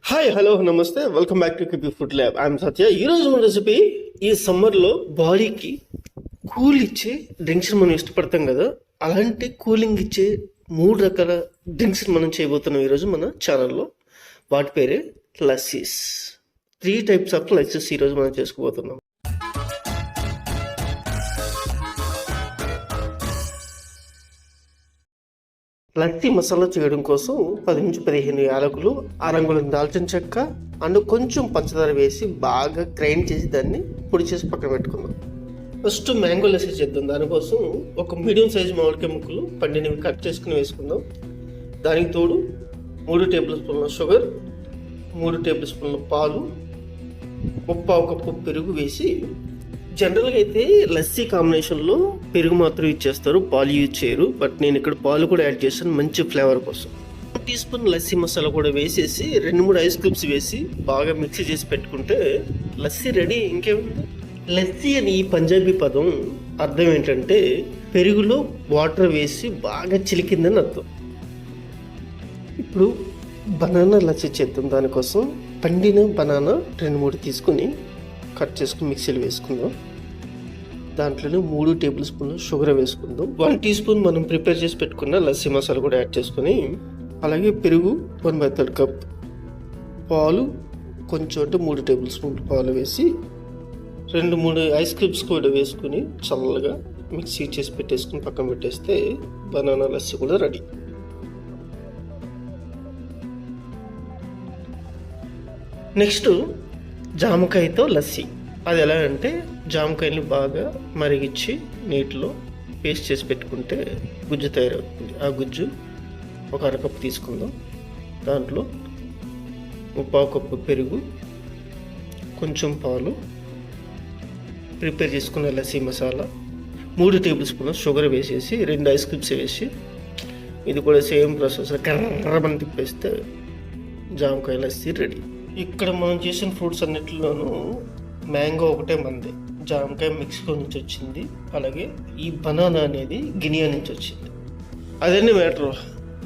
Hi hello నమస్తే welcome back to KB food lab. I'm Satya. ఈరోజు మన రెసిపీ ఈ సమ్మర్లో బాడీకి కూల్ ఇచ్చే డ్రింక్స్ మనం ఇష్టపడతాం కదా, అలాంటి కూలింగ్ ఇచ్చే 3 రకాల డ్రింక్స్ మనం చేయబోతున్నాం ఈరోజు మన ఛానల్లో. వాటి పేరే లస్సీస్. 3 టైప్స్ ఆఫ్ లస్సీస్ ఈరోజు మనం చేసుకోబోతున్నాం. లస్సీ మసాలా చేయడం కోసం 10 నుంచి 15 యాలకులు, 6 అంగుళం దాల్చిన చెక్క అండ్ కొంచెం పంచదార వేసి బాగా గ్రైండ్ చేసి దాన్ని పొడి చేసి పక్కన పెట్టుకుందాం. ఫస్ట్ మ్యాంగో లస్సీ చేద్దాం. దానికోసం ఒక మీడియం సైజు మామిడికాయ ముక్కలు పండినవి కట్ చేసుకుని వేసుకుందాం. దానికి తోడు 3 టేబుల్ స్పూన్ల షుగర్, 3 టేబుల్ స్పూన్ల పాలు, 1/4 కప్పు పెరుగు వేసి, జనరల్గా అయితే లస్సీ కాంబినేషన్లో పెరుగు మాత్రం ఇచ్చేస్తారు, పాలు యూజ్ చేయరు. బట్ నేను ఇక్కడ పాలు కూడా యాడ్ చేస్తాను మంచి ఫ్లేవర్ కోసం. 1 టీ స్పూన్ లస్సీ మసాలా కూడా వేసేసి 2-3 ఐస్ క్యూబ్స్ వేసి బాగా మిక్సీ చేసి పెట్టుకుంటే లస్సీ రెడీ. ఇంకేముంది, లస్సీ అని ఈ పంజాబీ పదం అర్థం ఏంటంటే పెరుగులో వాటర్ వేసి బాగా చిలికిందని అర్థం. ఇప్పుడు బనానా లస్సీ చేద్దాం. దానికోసం పండిన బనానా 2-3 తీసుకుని కట్ చేసుకుని మిక్సీలో వేసుకుందాం. దాంట్లోనే 3 టేబుల్ స్పూన్లు షుగర్ వేసుకుందాం. 1 టీ స్పూన్ మనం ప్రిపేర్ చేసి పెట్టుకున్న లస్సీ మసాలా కూడా యాడ్ చేసుకుని, అలాగే పెరుగు 1/3 కప్, పాలు కొంచెం అంటే 3 టేబుల్ స్పూన్లు పాలు వేసి 2-3 ఐస్ క్యూబ్స్ కూడా వేసుకుని చల్లగా మిక్సీ చేసి పెట్టేసుకుని పక్కన పెట్టేస్తే బనానా లస్సీ కూడా రెడీ. నెక్స్ట్ జామకాయతో లస్సీ. అది ఎలా అంటే జామకాయలు బాగా మరిగించి నీటిలో పేస్ట్ చేసి పెట్టుకుంటే గుజ్జు తయారవుతుంది. ఆ గుజ్జు ఒక 1/2 కప్పు తీసుకుందాం. దాంట్లో 1/4 కప్పు పెరుగు, కొంచెం పాలు, ప్రిపేర్ చేసుకున్న లస్సీ మసాలా, 3 టేబుల్ స్పూన్ల షుగర్ వేసేసి 2 ఐస్ క్యూబ్స్ వేసి, ఇది కూడా సేమ్ ప్రాసెస్ కర్రమని తిప్పేస్తే జామకాయ లస్సీ రెడీ. ఇక్కడ మనం చేసిన ఫ్రూట్స్ అన్నిటిలోనూ మ్యాంగో ఒకటే మంది, జామకాయ మెక్సికో నుంచి వచ్చింది, అలాగే ఈ బనానా అనేది గినియా నుంచి వచ్చింది. అదన్నీ మ్యాటర్.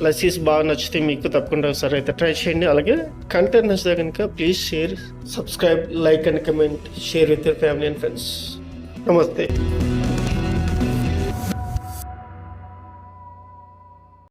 లస్సీస్ బాగా నచ్చితే మీకు తప్పకుండా ఒకసారి అయితే ట్రై చేయండి. అలాగే కంటెంట్ నచ్చితే కనుక please share, subscribe, like and comment, share with your family and friends. నమస్తే.